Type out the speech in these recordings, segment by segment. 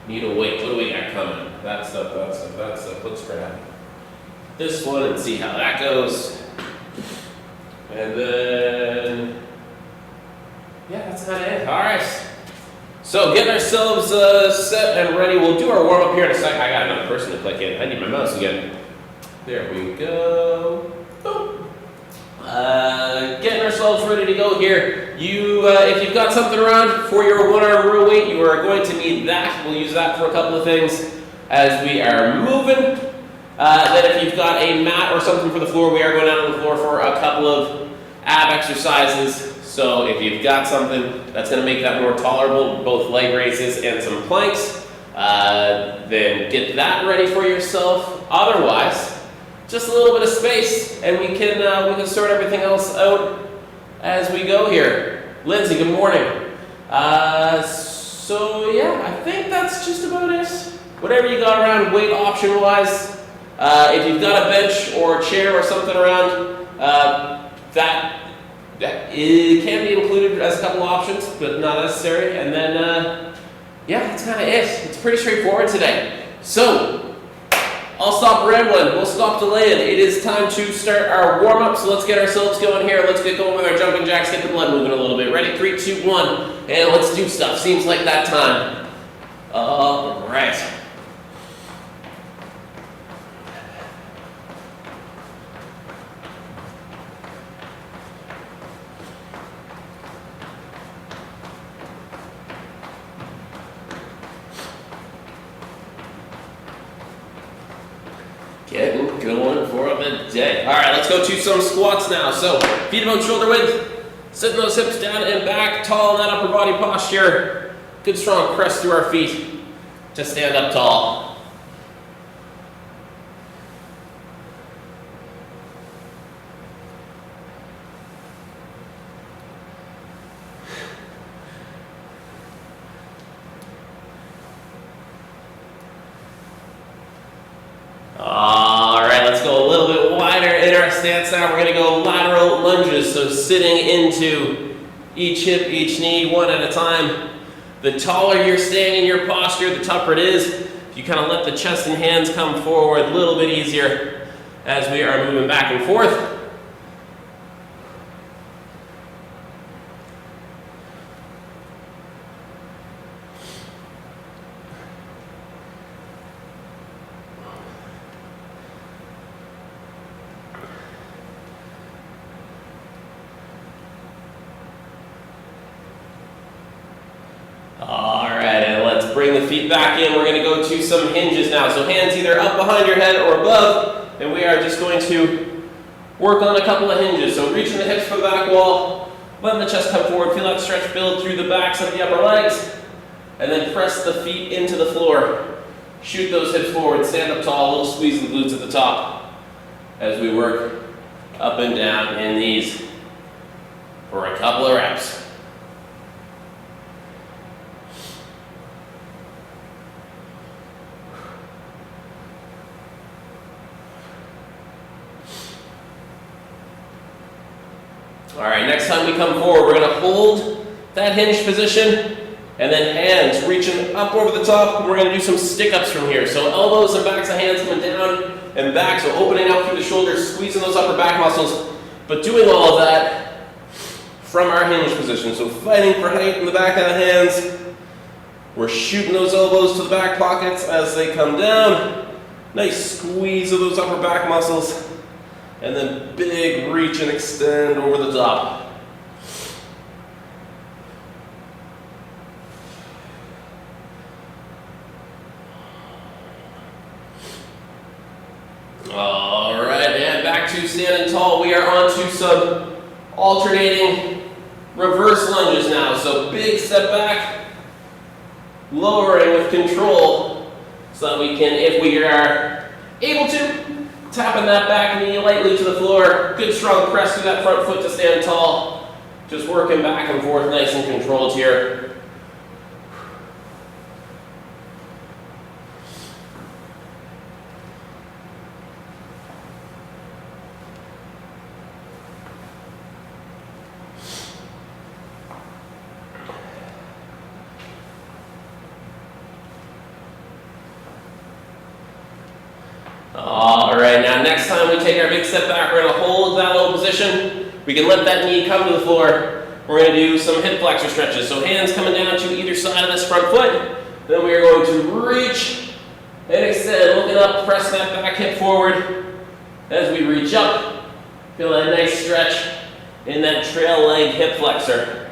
Need a weight. What do we got coming? That's up. Let's grab this one and see how that goes. And then, yeah, that's kind of it. All right. So getting ourselves set and ready. We'll do our warm up here in a second. I got another person to click in. I need my mouse again. There we go. Boom. Getting ourselves ready to go here. If you've got something around for your 1 arm row weight, you are going to need that. We'll use that for a couple of things as we are moving. Then if you've got a mat or something for the floor, we are going out on the floor for a couple of ab exercises. So if you've got something that's going to make that more tolerable, both leg raises and some planks, then get that ready for yourself. Otherwise, just a little bit of space, and we can sort everything else out as we go here. Lindsay, good morning. So yeah, I think that's just about it. Whatever you got around weight option wise, if you've got a bench or a chair or something around, that it can be included as a couple options, but not necessary. And then yeah, that's kind of it. It's pretty straightforward today. So I'll stop rambling, we'll stop delaying. It is time to start our warm-up, so let's get ourselves going here. Let's get going with our jumping jacks, get the blood moving a little bit. Ready? 3, 2, 1, and let's do stuff. Seems like that time. All right. Getting going for the day. All right, let's go to some squats now. So feet about shoulder width, sitting those hips down and back, tall in that upper body posture. Good strong press through our feet to stand up tall. All right, let's go a little bit wider in our stance now. We're going to go lateral lunges, so sitting into each hip, each knee, one at a time. The taller you're staying in your posture, the tougher it is. If you kind of let the chest and hands come forward, a little bit easier as we are moving back and forth. Bring the feet back in. We're going to go to some hinges now. So hands either up behind your head or above, and we are just going to work on a couple of hinges. So reaching the hips for the back wall, letting the chest come forward, feel that stretch build through the backs of the upper legs, and then press the feet into the floor. Shoot those hips forward, stand up tall, a little squeeze of the glutes at the top as we work up and down in these for a couple of reps. All right, next time we come forward, we're going to hold that hinge position, and then hands reaching up over the top, and we're going to do some stick-ups from here. So elbows and backs of hands coming down and back, so opening out through the shoulders, squeezing those upper back muscles, but doing all of that from our hinge position. So fighting for height in the back of the hands. We're shooting those elbows to the back pockets as they come down. Nice squeeze of those upper back muscles. And then big reach and extend over the top. All right, and back to standing tall. We are on to some alternating reverse lunges now. So big step back, lowering with control so that we can, if we are able to, tapping that back knee lightly to the floor. Good strong press through that front foot to stand tall. Just working back and forth nice and controlled here. All right, now next time we take our big step back, we're gonna hold that low position. We can let that knee come to the floor. We're gonna do some hip flexor stretches. So hands coming down to either side of this front foot. Then we are going to reach and extend, looking up, press that back hip forward. As we reach up, feel a nice stretch in that trail leg hip flexor.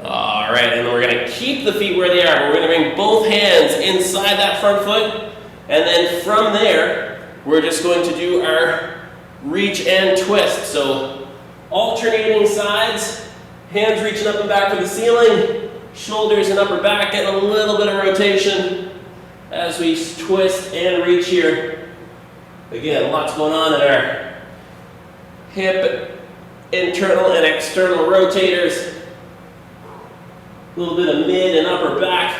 All right, and then we're going to keep the feet where they are, but we're going to bring both hands inside that front foot, and then from there, we're just going to do our reach and twist. So alternating sides, hands reaching up and back to the ceiling, shoulders and upper back getting a little bit of rotation as we twist and reach here. Again, lots going on in our hip, internal and external rotators. A little bit of mid and upper back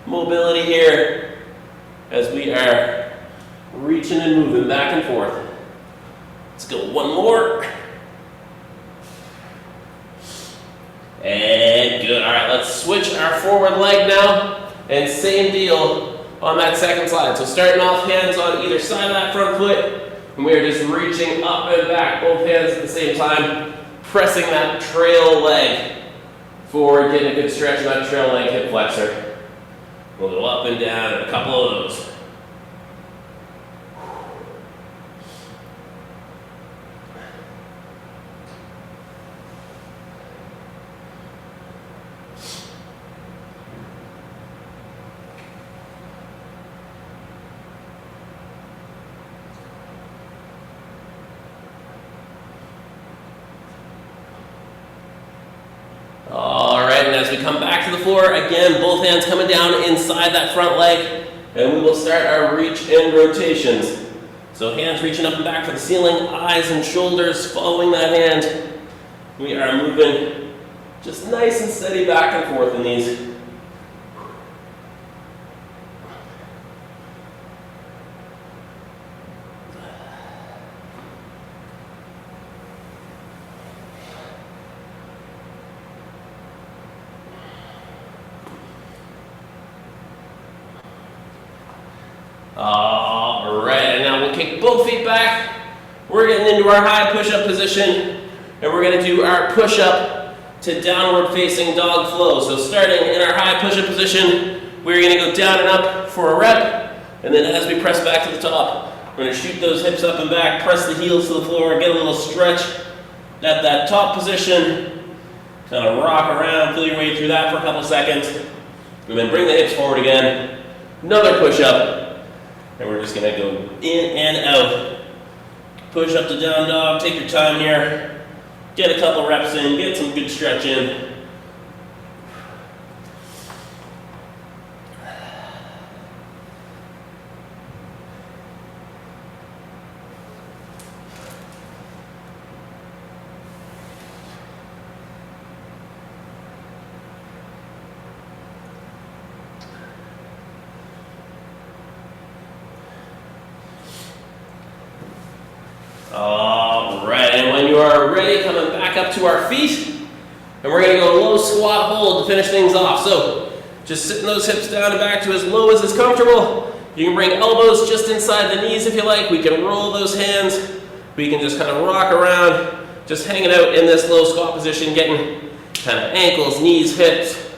mobility here as we are reaching and moving back and forth. Let's go one more. And good. All right, let's switch our forward leg now. And same deal on that second slide. So starting off, hands on either side of that front foot. And we are just reaching up and back, both hands at the same time, pressing that trail leg forward, getting a good stretch of that trail leg hip flexor. We'll go up and down and a couple of those. All right, and as we come back to the floor, again, both hands coming down inside that front leg, and we will start our reach and rotations. So hands reaching up and back to the ceiling, eyes and shoulders following that hand. We are moving just nice and steady back and forth in these. All right, and now we'll kick both feet back. We're getting into our high push-up position, and we're going to do our push-up to downward facing dog flow. So starting in our high push-up position, we're going to go down and up for a rep, and then as we press back to the top, we're going to shoot those hips up and back, press the heels to the floor, get a little stretch at that top position, kind of rock around, feel your way through that for a couple seconds, and then bring the hips forward again, another push-up. And we're just gonna go in and out. Push up to down dog, take your time here. Get a couple reps in, get some good stretch in. All right, and when you are ready, coming back up to our feet, and we're gonna go low squat hold to finish things off. So just sitting those hips down and back to as low as is comfortable. You can bring elbows just inside the knees if you like. We can roll those hands. We can just kind of rock around, just hanging out in this low squat position, getting kind of ankles, knees, hips,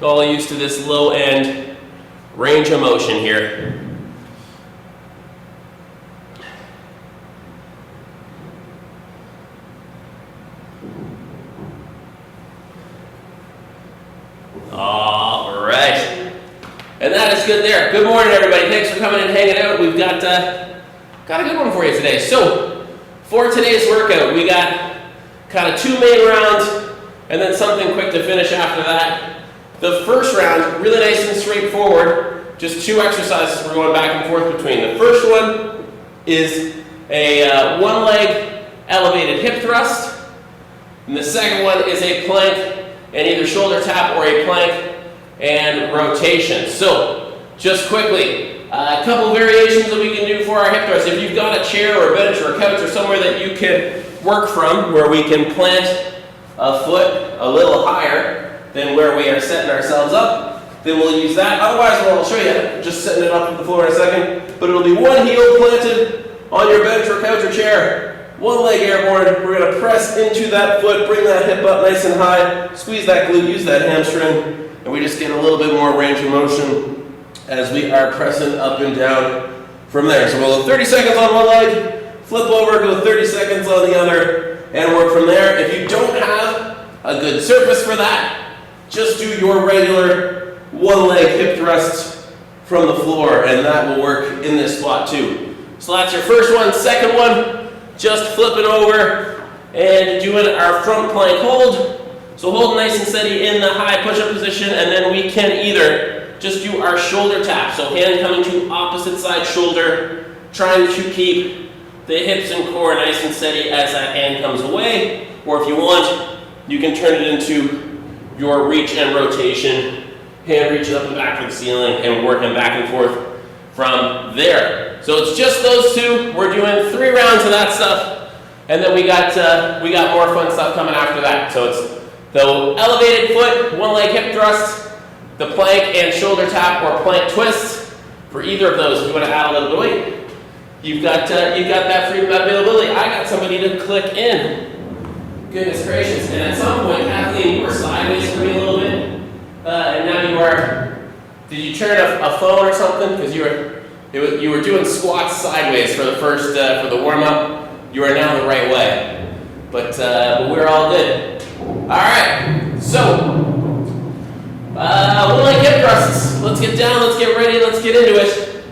all used to this low end range of motion here. All right, and that is good there. Good morning, everybody. Thanks for coming and hanging out. We've got a good one for you today. So for today's workout, we got kind of 2 main rounds and then something quick to finish after that. The first round, really nice and straightforward, just 2 exercises we're going back and forth between. The first one is a one leg elevated hip thrust, and the second one is a plank and either shoulder tap or a plank and rotation. So Just quickly, a couple variations that we can do for our hip thrust. If you've got a chair or a bench or a couch or somewhere that you can work from, where we can plant a foot a little higher than where we are setting ourselves up, then we'll use that. Otherwise, I'll show you, just setting it up on the floor in a second, but it'll be one heel planted on your bench or couch or chair, one leg airborne. We're going to press into that foot, bring that hip up nice and high, squeeze that glute, use that hamstring, and we just get a little bit more range of motion as we are pressing up and down from there. So we'll go 30 seconds on one leg, flip over, go 30 seconds on the other, and work from there. If you don't have a good surface for that, just do your regular one leg hip thrust from the floor, and that will work in this spot too. So that's your first one. Second one, just flipping over and doing our front plank hold. So hold nice and steady in the high push-up position, and then we can either just do our shoulder tap. So hand coming to opposite side shoulder, trying to keep the hips and core nice and steady as that hand comes away. Or if you want, you can turn it into your reach and rotation. Hand reaches up and back to the ceiling and working back and forth from there. So it's just those two. We're doing 3 rounds of that stuff, and then we got more fun stuff coming after that. So it's the elevated foot, one leg hip thrust, the plank and shoulder tap or plank twist. For either of those, if you want to add a little bit of weight, you've got that freedom, that availability. I got somebody to click in. Goodness gracious! And at some point, Kathleen, you were sideways for me a little bit, and now you are. Did you turn a phone or something? Because you were doing squats sideways for the first for the warm up. You are now the right way, but we're all good. All right, so one leg hip thrusts. Let's get down. Let's get ready. Let's get into it.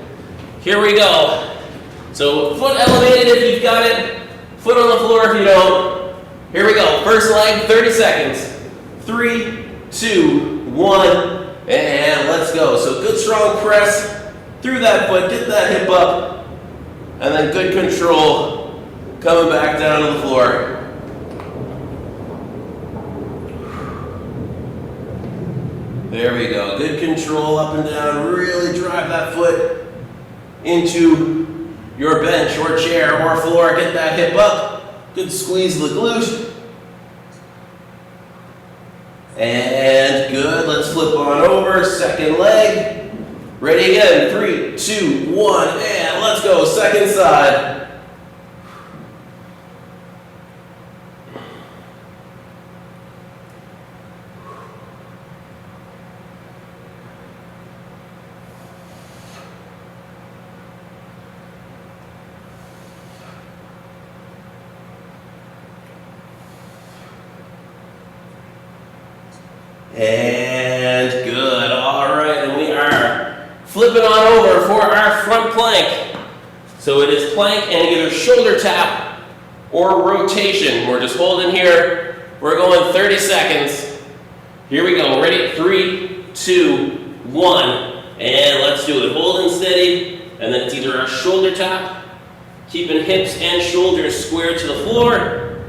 Here we go. So foot elevated if you've got it. Foot on the floor if you don't. Here we go. First leg, 30 seconds. 3, 2, 1, and let's go. So good strong press through that foot. Get that hip up, and then good control coming back down to the floor. There we go. Good control up and down. Really drive that foot into your bench or chair or floor. Get that hip up. Good squeeze of the glute. And good. Let's flip on over. Second leg. Ready again. 3, 2, 1, and let's go. Second side. And good. All right, and we are flipping on over for our front plank. So it is plank and either shoulder tap or rotation. We're just holding here. We're going 30 seconds. Here we go. Ready? 3, 2, 1, and let's do it. Holding steady, and then it's either a shoulder tap, keeping hips and shoulders squared to the floor,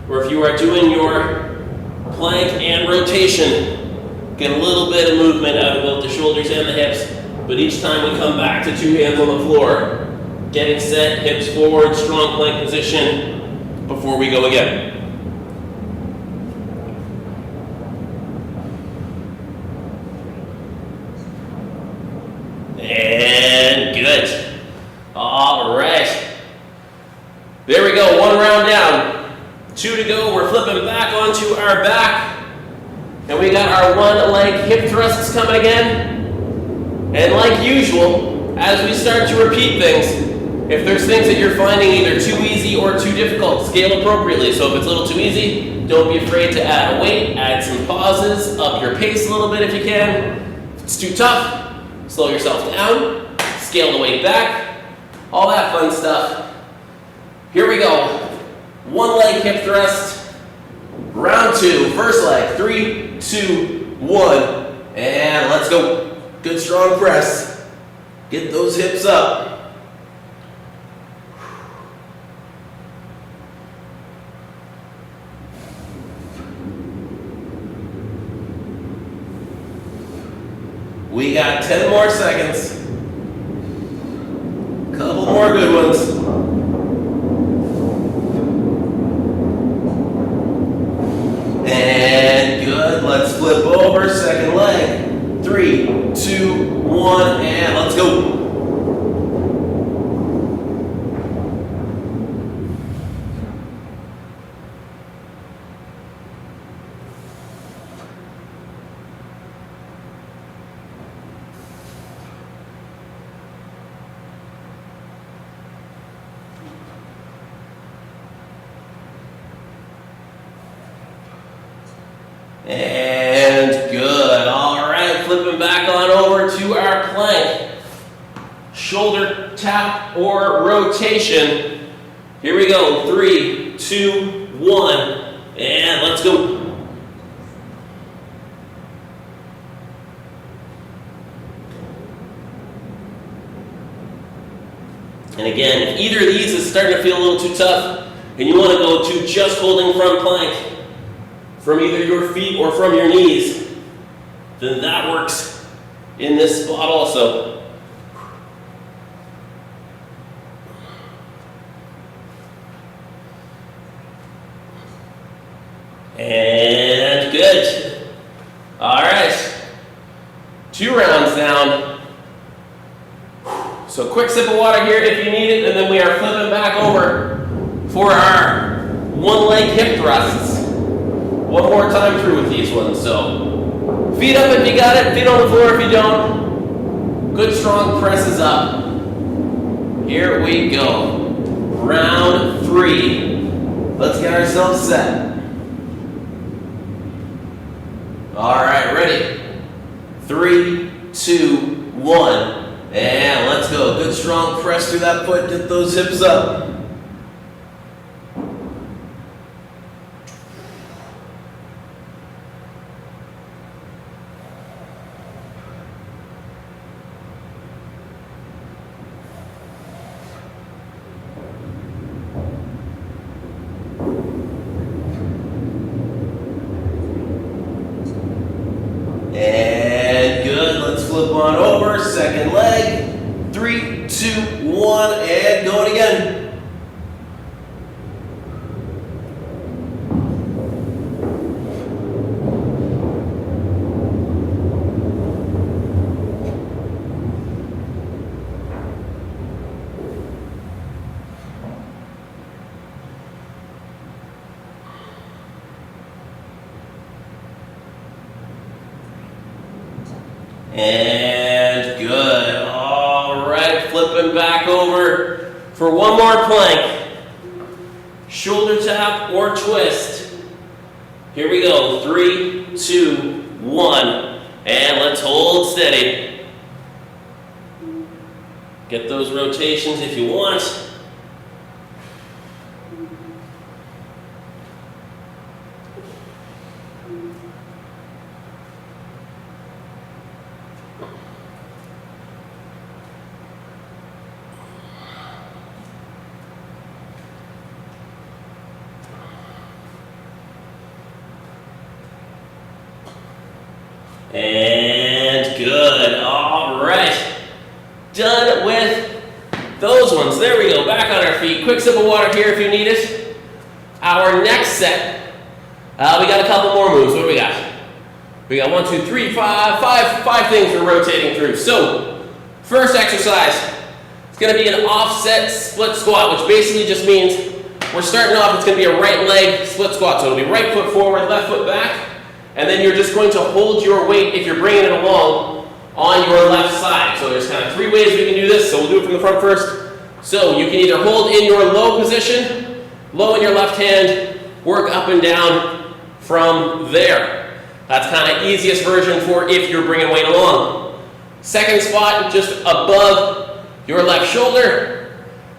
or if you are doing your plank and rotation, get a little bit of movement out of both the shoulders and the hips, but each time we come back to 2 hands on the floor, getting set, hips forward, strong plank position before we go again. And good. All right. There we go, 1 round down. 2 to go. We're flipping back onto our back. And we got our one leg hip thrusts coming again. And like usual, as we start to repeat things, if there's things that you're finding either too easy or too difficult, scale appropriately. So if it's a little too easy, don't be afraid to add a weight, add some pauses, up your pace a little bit if you can. If it's too tough, slow yourself down, scale the weight back, all that fun stuff. Here we go. One leg hip thrust, round 2, first leg, 3, 2, 1, and let's go. Good strong press. Get those hips up. We got 10 more seconds. Couple more good ones. And good. Let's flip over. Second leg. 3, 2, 1, and let's go. And good. All right, flipping back on over to our plank. Shoulder tap or rotation. Here we go. 3, 2, 1, and let's go. And again, if either of these is starting to feel a little too tough, and you want to go to just holding front plank, from either your feet or from your knees, then that works in this spot also. And good. All right. 2 rounds down. So quick sip of water here if you need it, and then we are flipping back over for our 1 leg hip thrusts. One more time through with these ones. So feet up if you got it, feet on the floor if you don't. Good strong presses up. Here we go. Round 3. Let's get ourselves set. All right, ready? 3, 2, 1, and let's go. Good strong press through that foot, get those hips up. And good, let's flip on over, second leg, 3, 2, 1, and going again. And good. All right, flipping back over for one more plank. Shoulder tap or twist. Here we go. 3, 2, 1, and let's hold steady. Get those rotations if you want. And good. All right. Done with those ones. There we go. Back on our feet. Quick sip of water here if you need it. Our next set. We got a couple more moves. What do we got? We got 1, 2, 3, 5 things we're rotating through. So, first exercise. It's going to be an offset split squat, which basically just means we're starting off, it's going to be a right leg split squat. So it'll be right foot forward, left foot back. And then you're just going to hold your weight, if you're bringing it along, on your left side. So there's kind of 3 ways we can do this, so we'll do it from the front first. So you can either hold in your low position, low in your left hand, work up and down from there. That's kind of easiest version for if you're bringing weight along. Second spot, just above your left shoulder,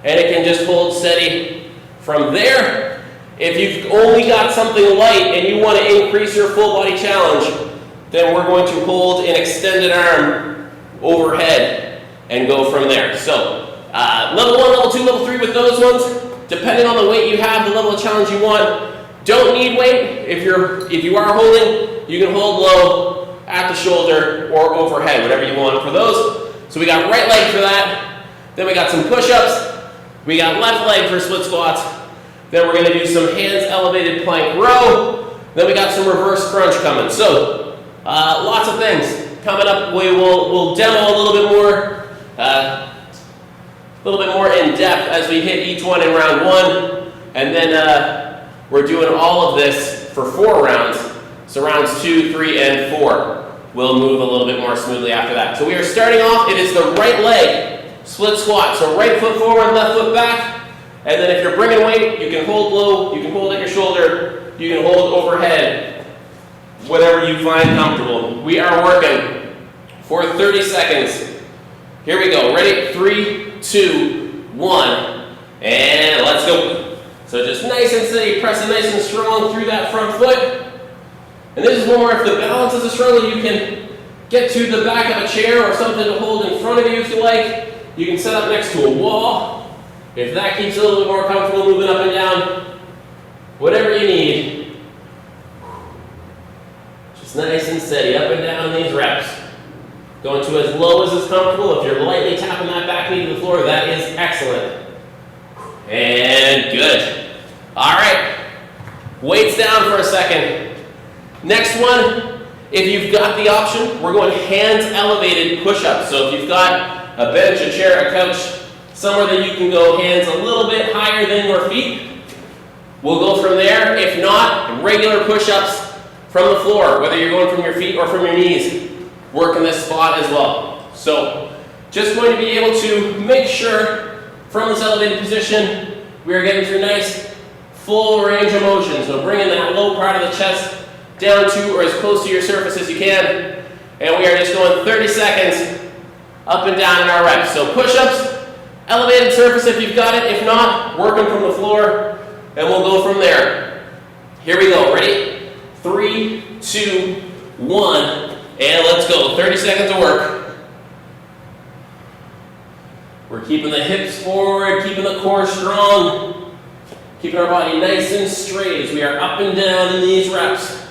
and it can just hold steady from there. If you've only got something light and you want to increase your full body challenge, then we're going to hold an extended arm overhead and go from there. So level 1, level 2, level 3 with those ones, depending on the weight you have, the level of challenge you want. Don't need weight. If you are holding, you can hold low. at the shoulder, or overhead, whatever you want for those. So we got right leg for that. Then we got some push-ups. We got left leg for split squats. Then we're going to do some hands elevated plank row. Then we got some reverse crunch coming. So lots of things coming up. We'll demo a little bit more in depth as we hit each one in round one, and then we're doing all of this for 4 rounds. So rounds 2, 3, and 4 will move a little bit more smoothly after that. So we are starting off. It is the right leg split squat. So right foot forward, left foot back. And then if you're bringing weight, you can hold low, you can hold at your shoulder, you can hold overhead, whatever you find comfortable. We are working for 30 seconds. Here we go. Ready? 3, 2, 1, and let's go. So just nice and steady, pressing nice and strong through that front foot. And this is one where if the balance is a struggle, you can get to the back of a chair or something to hold in front of you if you like. You can set up next to a wall. If that keeps you a little bit more comfortable moving up and down, whatever you need. Just nice and steady, up and down these reps. Going to as low as is comfortable. If you're lightly tapping that back knee to the floor, that is excellent. And good. All right, weights down for a second. Next one, if you've got the option, we're going hands elevated push-ups. So if you've got a bench, a chair, a couch, somewhere that you can go hands a little bit higher than your feet, we'll go from there. If not, regular push-ups from the floor, whether you're going from your feet or from your knees, work in this spot as well. So just going to be able to make sure from this elevated position, we are getting through nice full range of motion. So bringing that low part of the chest down to or as close to your surface as you can. And we are just going 30 seconds up and down in our reps. So push-ups, elevated surface if you've got it. If not, working from the floor, and we'll go from there. Here we go. Ready? 3, 2, 1, and let's go. 30 seconds of work. We're keeping the hips forward, keeping the core strong, keeping our body nice and straight as we are up and down in these reps.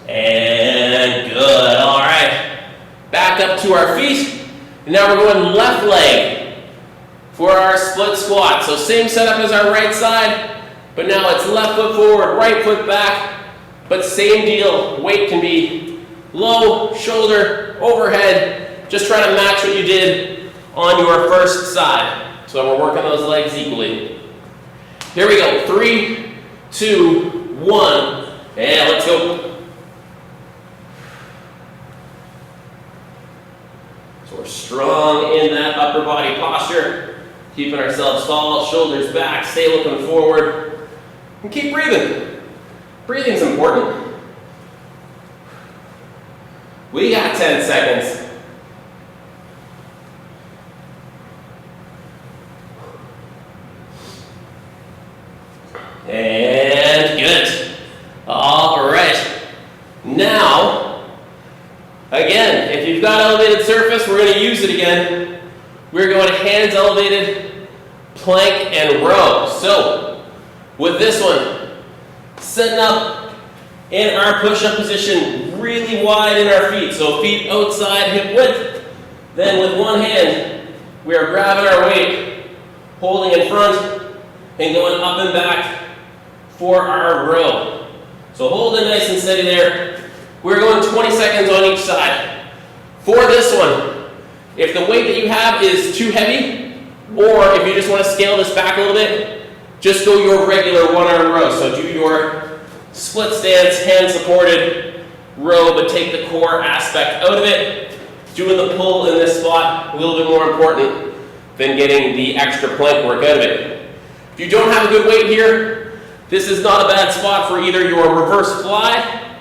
And good. All right. Back up to our feet. And now we're going left leg for our split squat. So same setup as our right side, but now it's left foot forward, right foot back, but same deal. Weight can be low, shoulder, overhead. Just try to match what you did on your first side. So we're working those legs equally. Here we go. 3, 2, 1, and let's go. So we're strong in that upper body posture, keeping ourselves tall, shoulders back, stay looking forward, and keep breathing. Breathing's important. We got 10 seconds. And good. All right. Now, again, if you've got elevated surface, we're going to use it again. We're going hands elevated, plank and row. So, with this one, setting up in our push-up position, really wide in our feet. So feet outside hip width. Then with one hand, we are grabbing our weight, holding in front, and going up and back for our row. So hold it nice and steady there. We're going 20 seconds on each side. For this one, if the weight that you have is too heavy, or if you just want to scale this back a little bit, just go your regular one-arm row. So do your split stance, hand supported row, but take the core aspect out of it. Doing the pull in this spot, a little bit more important than getting the extra plank work out of it. If you don't have a good weight here, this is not a bad spot for either your reverse fly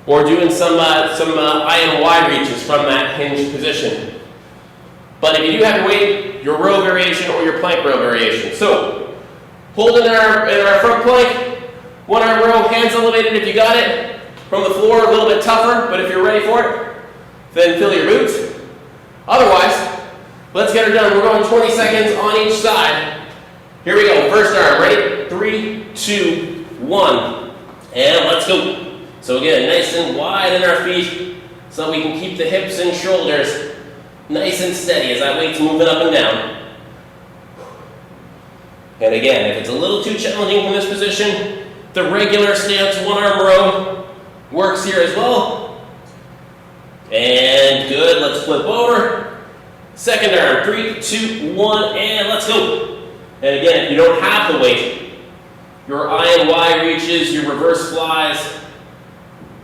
or doing some I and Y reaches from that hinged position. But if you do have a weight, your row variation or your plank row variation. So, hold in our front plank, one arm row, hands elevated if you got it. from the floor, a little bit tougher, but if you're ready for it, then fill your boots. Otherwise, let's get her done. We're going 20 seconds on each side. Here we go. First arm. Ready? 3, 2, 1. And let's go. So again, nice and wide in our feet so we can keep the hips and shoulders nice and steady as that weight's moving up and down. And again, if it's a little too challenging from this position, the regular stance one arm row works here as well. And good. Let's flip over. Second arm. 3, 2, 1, and let's go. And again, if you don't have the weight, your I and Y reaches, your reverse flies,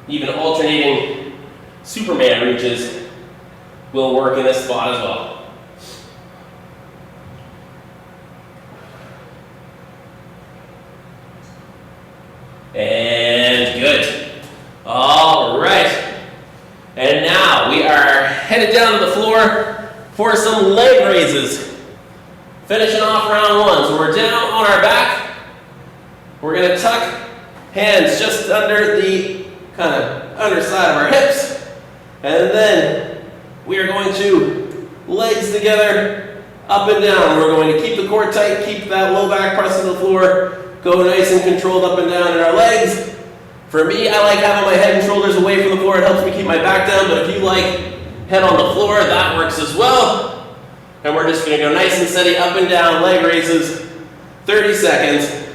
even alternating Superman reaches will work in this spot as well. And good. All right. And now we are headed down to the floor for some leg raises. Finishing off round one. So we're down on our back. We're going to tuck hands just under the kind of underside of our hips. And then we are going to legs together, up and down. We're going to keep the core tight, keep that low back pressing the floor, go nice and controlled up and down in our legs. For me, I like having my head and shoulders away from the floor. It helps me keep my back down, but if you like head on the floor, that works as well. And we're just going to go nice and steady up and down, leg raises, 30 seconds.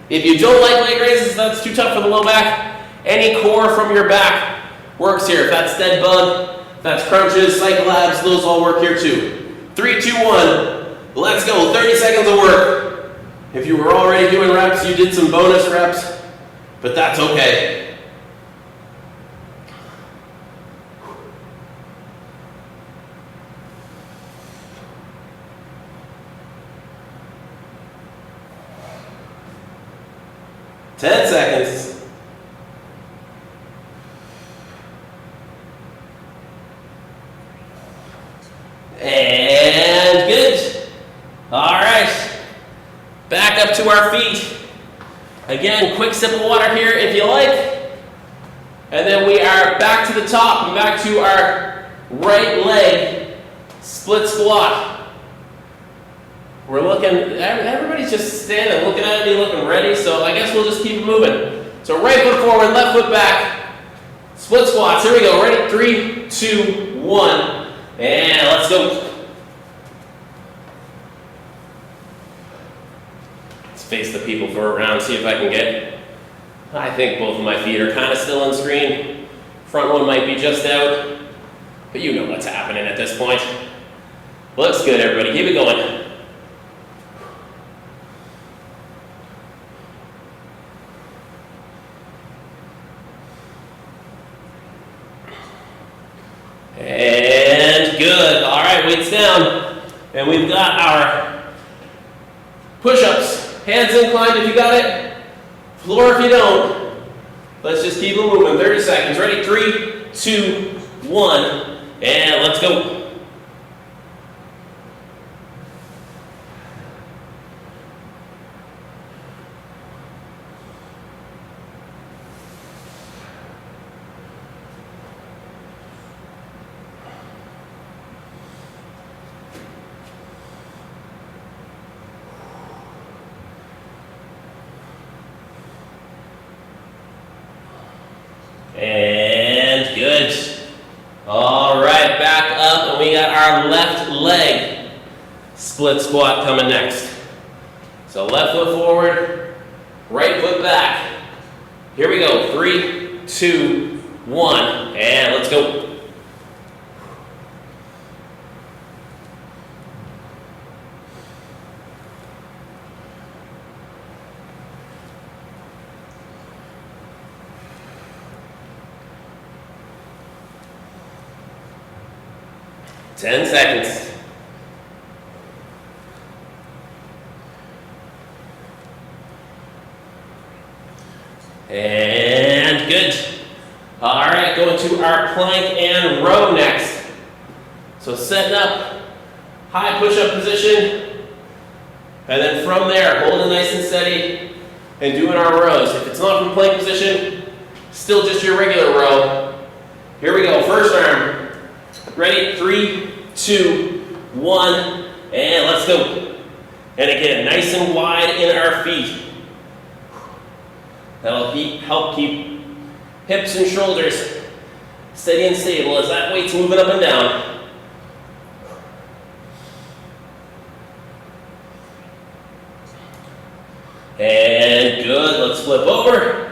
If you don't like leg raises, that's too tough for the low back, any core from your back works here. If that's dead bug, that's crunches, cycle abs, those all work here too. 3, 2, 1, let's go. 30 seconds of work. If you were already doing reps, you did some bonus reps, but that's okay. Ten seconds. And good. All right. Back up to our feet. Again, quick sip of water here if you like. And then we are back to the top and back to our right leg split squat. We're looking, everybody's just standing, looking at me, looking ready, so I guess we'll just keep moving. So right foot forward, left foot back, split squats. Here we go. Ready? 3, 2, 1, and let's go. Let's face the people for a round, see if I can get. I think both of my feet are kind of still on screen. Front one might be just out, but you know what's happening at this point. Looks good, everybody. Keep it going. And good. All right, weights down. And we've got our push-ups. Hands inclined if you got it. Floor if you don't. Let's just keep it moving. 30 seconds. Ready? 3, 2, 1. And let's go. And good. All right, back up, and we got our left leg split squat coming next. So left foot forward, right foot back. Here we go. 3, 2, 1, and let's go. Ten seconds. And good. All right, going to our plank and row next. So setting up, high push-up position, and then from there, holding nice and steady and doing our rows. If it's not from plank position, Still just your regular row. Here we go, first arm. Ready, 3, 2, 1, and let's go. And again, nice and wide in our feet. That'll help keep hips and shoulders steady and stable as that weight's moving up and down. And good, let's flip over.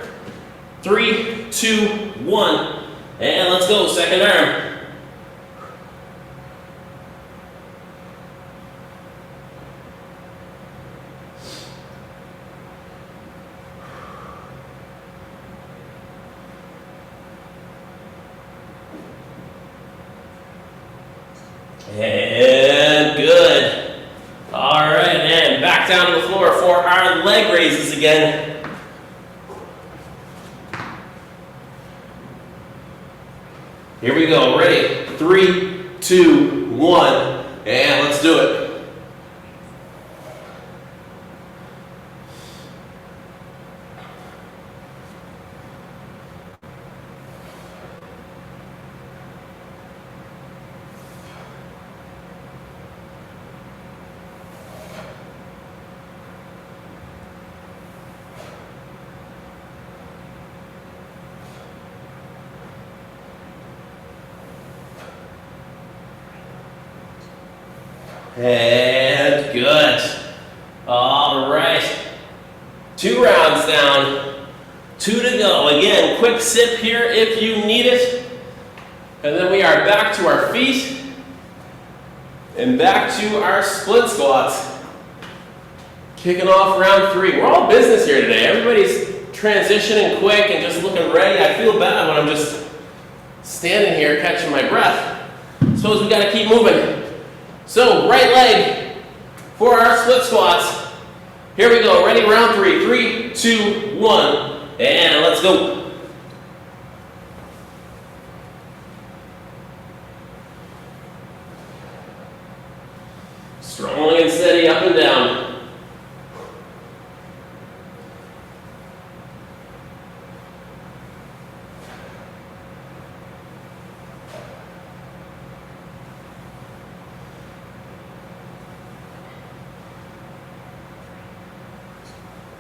3, 2, 1, and let's go, second arm. And good. All right, and back down to the floor for our leg raises again. Here we go, ready? 3, 2, 1, and let's do it. And good. All right. 2 rounds down. 2 to go. Again, quick sip here if you need it. And then we are back to our feet. And back to our split squats. Kicking off round 3. We're all business here today. Everybody's transitioning quick and just looking ready. I feel bad when I'm just standing here catching my breath. Suppose we got to keep moving. So, right leg for our split squats. Here we go, ready, round 3. 3, 2, 1, and let's go. Strong and steady, up and down.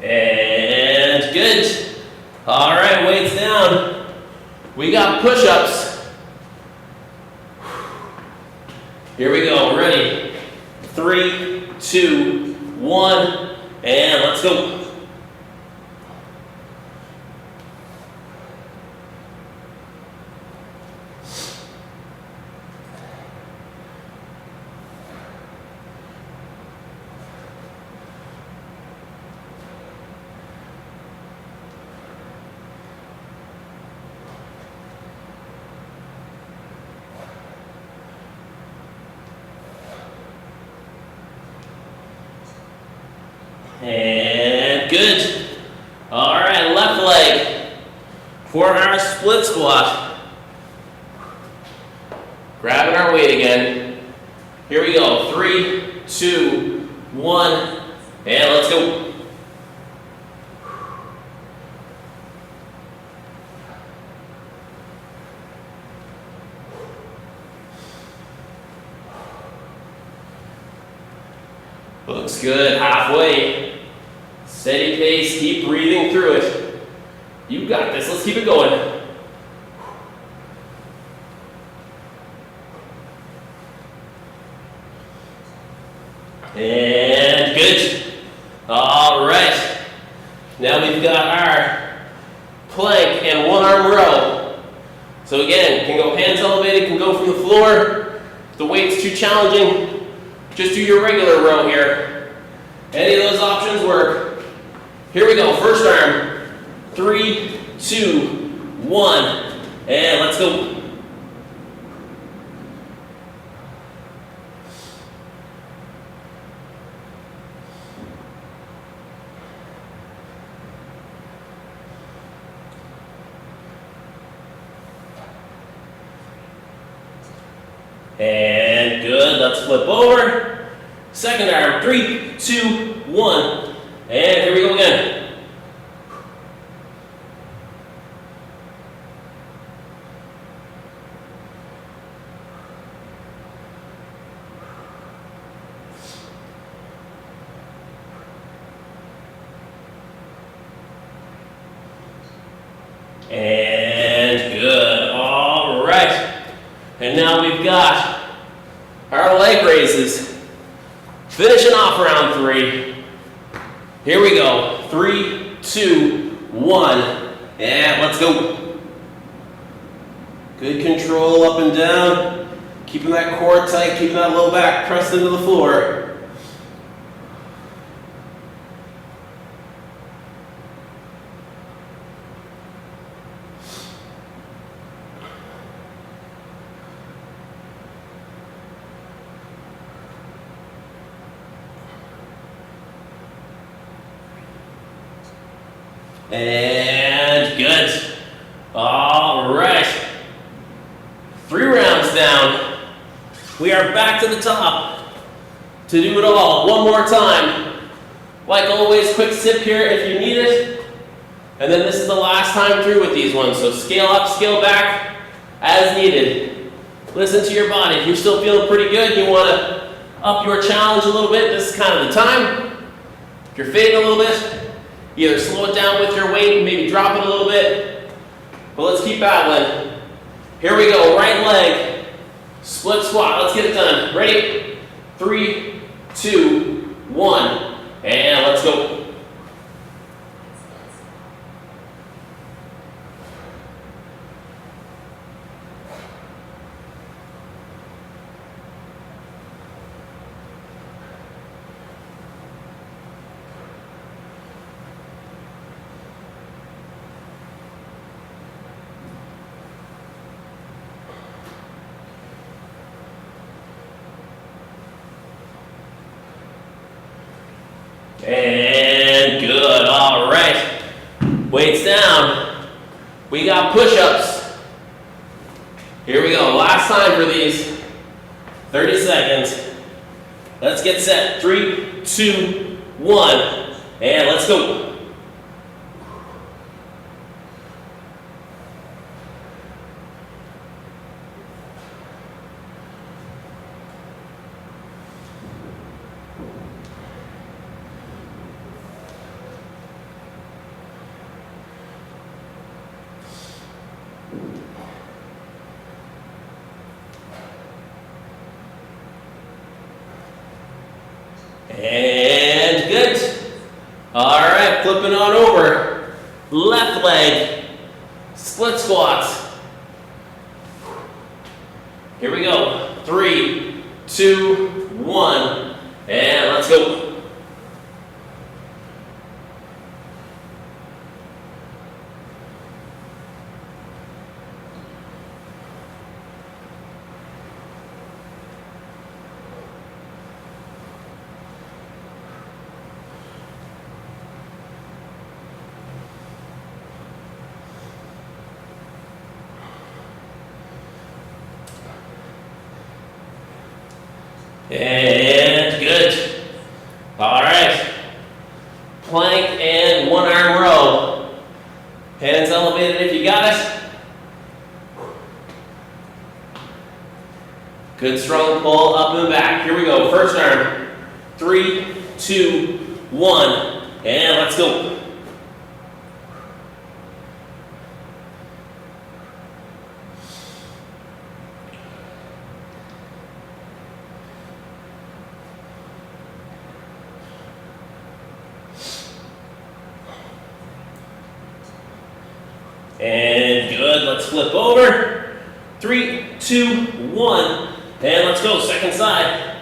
And good. All right, weights down. We got push-ups. Here we go, ready? 3, 2, 1, and let's go. And good. All right, left leg for our split squat. Grabbing our weight again. Here we go. 3, 2, 1, and let's go. Looks good. Halfway. Steady pace, keep breathing through it. You got this, let's keep it going. And good. All right. Now we've got our plank and 1-arm row. So again, can go hands elevated, can go from the floor. If the weight's too challenging, just do your regular row here. Any of those options work. Here we go, first arm. 3, 2, 1, and let's go. And good, let's flip over. Second arm, 3, 2, 1, and here we go again. And good. All right. And now we've got our leg raises. Finishing off round 3. Here we go. 3, 2, 1. And let's go. Good control up and down. Keeping that core tight, keeping that low back pressed into the floor. And good. All right. 3 rounds down. We are back to the top to do it all one more time. Like always, quick sip here if you need it. And then this is the last time through with these ones. So scale up, scale back as needed. Listen to your body. If you're still feeling pretty good, you want to up your challenge a little bit, this is kind of the time. If you're fading a little bit, either slow it down with your weight, maybe drop it a little bit. But let's keep battling. Here we go, right leg, split squat. Let's get it done. Ready? 3, 2, 1, and let's go. And good, all right. Weights down. We got push-ups. Here we go, last time for these. 30 seconds. Let's get set. 3, 2, 1, and let's go. And good. All right, flipping on over. Left leg, split squats. Here we go. 3, 2, 1, and let's go. And good. All right. Plank and 1-arm row. Hands elevated if you got it. Good strong pull up and back. Here we go. First arm. 3, 2, 1, and let's go. And good, let's flip over. 3, 2, 1, and let's go, second side.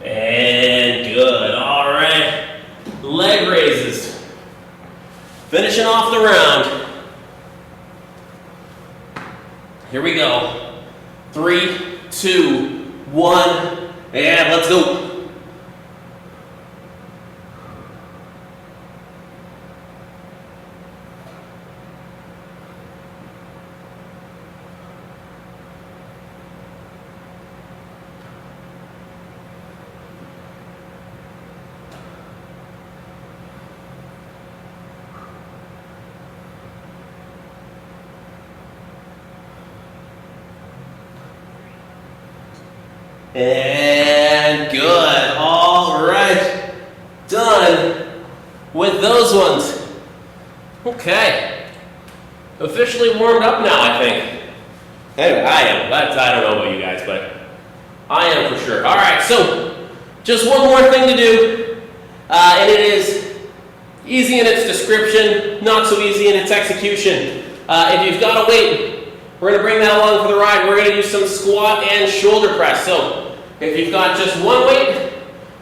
And good, all right. Leg raises. Finishing off the round. Here we go. 3, 2, 1, and let's go. And good. All right. Done with those ones. Okay. Officially warmed up now, I think. Anyway, I am. I don't know about you guys, but I am for sure. All right, so just one more thing to do, and it is easy in its description, not so easy in its execution. If you've got a weight, we're going to bring that along for the ride. We're going to do some squat and shoulder press. So if you've got just one weight,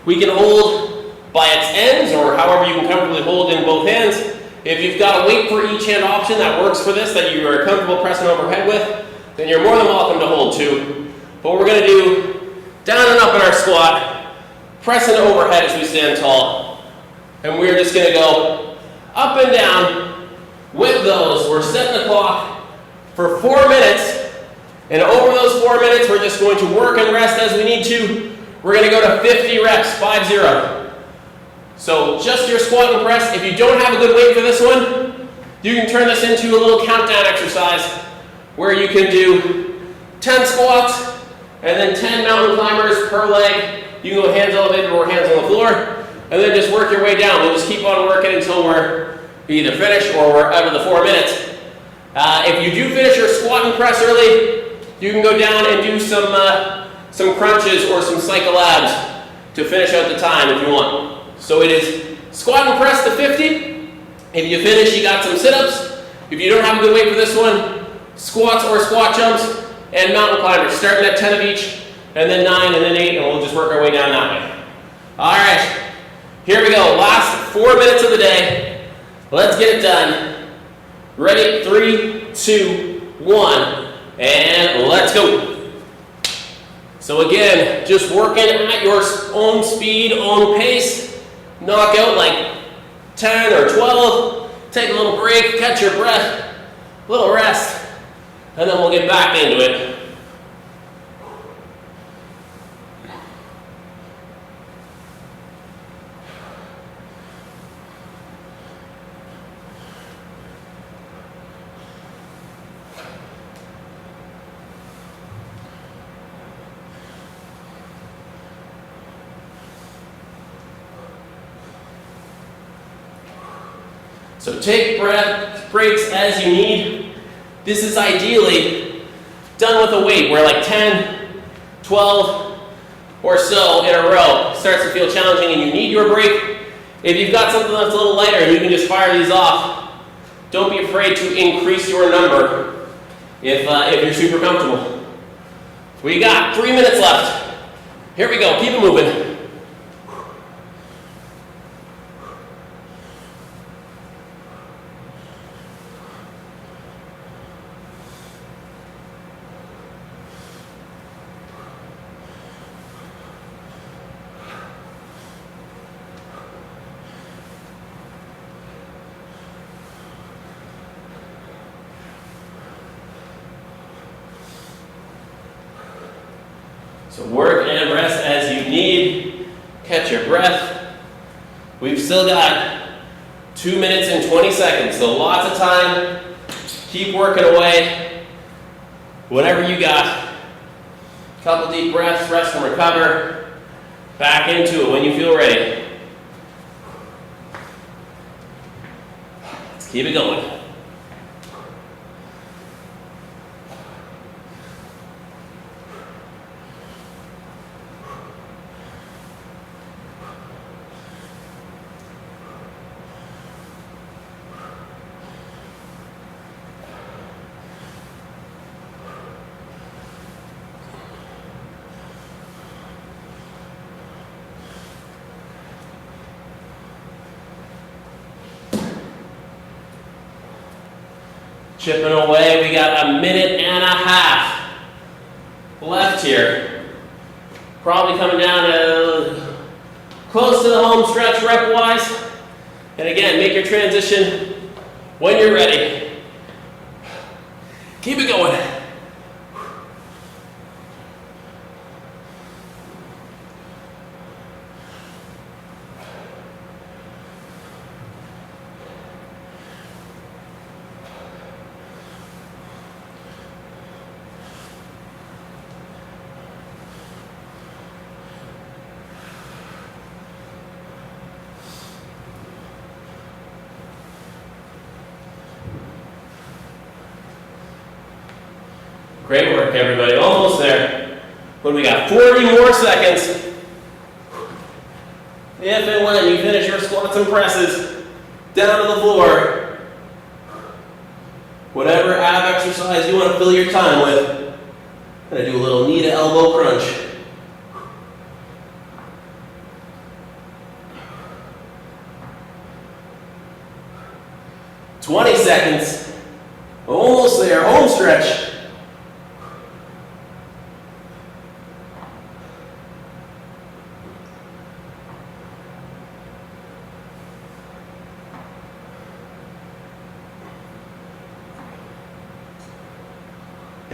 we can hold by its ends, or however you can comfortably hold in both hands. If you've got a weight for each hand option that works for this, that you are comfortable pressing overhead with, then you're more than welcome to hold two. But we're going to do down and up in our squat, pressing overhead as we stand tall. And we're just going to go up and down with those. We're setting the clock for 4 minutes. And over those 4 minutes, we're just going to work and rest as we need to. We're going to go to 50 reps, 5-0. So just your squat and press. If you don't have a good weight for this one, you can turn this into a little countdown exercise where you can do 10 squats and then 10 mountain climbers per leg. You can go hands elevated or hands on the floor, and then just work your way down. We'll just keep on working until we're either finished or we're out of the 4 minutes. If you do finish your squat and press early, you can go down and do some crunches or some cycle abs to finish out the time if you want. So it is squat and press to 50. If you finish, you got some sit-ups. If you don't have a good weight for this one, squats or squat jumps and mountain climbers, starting at 10 of each, and then 9, and then 8, and we'll just work our way down that way. All right, here we go. Last 4 minutes of the day. Let's get it done. Ready? 3, 2, 1, and let's go. So again, just working at your own speed, own pace. Knock out like 10 or 12. Take a little break, catch your breath, a little rest, and then we'll get back into it. So take breaks as you need. This is ideally done with a weight where like 10, 12 or so in a row starts to feel challenging and you need your break. If you've got something that's a little lighter and you can just fire these off, don't be afraid to increase your number if you're super comfortable. We got 3 minutes left. Here we go, keep it moving. So work and rest as you need. Catch your breath. We've still got 2 minutes and 20 seconds, so lots of time. Keep working away. Whatever you got. Couple deep breaths, rest and recover. Back into it when you feel ready. Let's keep it going. Chipping away, we got a minute and a half left here. Probably coming down to close to the home stretch rep-wise. And again, make your transition when you're ready. Keep it going. Great work, everybody. Almost there. When we got 40 more seconds. If and when you finish your squats and presses, down to the floor. Whatever ab exercise you want to fill your time with. I'm going to do a little knee to elbow crunch. "20 seconds. Almost there. Home stretch.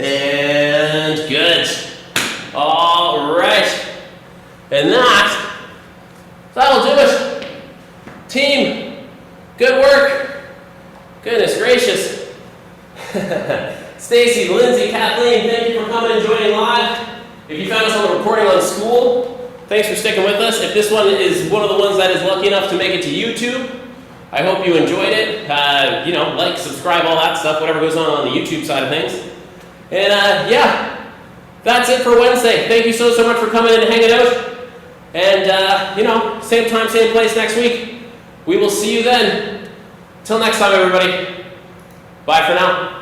And good. All right. And that'll do it. Team, good work. Goodness gracious. Stacy, Lindsay, Kathleen, thank you for coming and joining live. If you found us on the recording on school, thanks for sticking with us. If this one is one of the ones that is lucky enough to make it to YouTube, I hope you enjoyed it. Like, subscribe, all that stuff, whatever goes on the YouTube side of things. And yeah, that's it for Wednesday. Thank you so much for coming in and hanging out. And same time, same place next week. We will see you then. Till next time, everybody. Bye for now.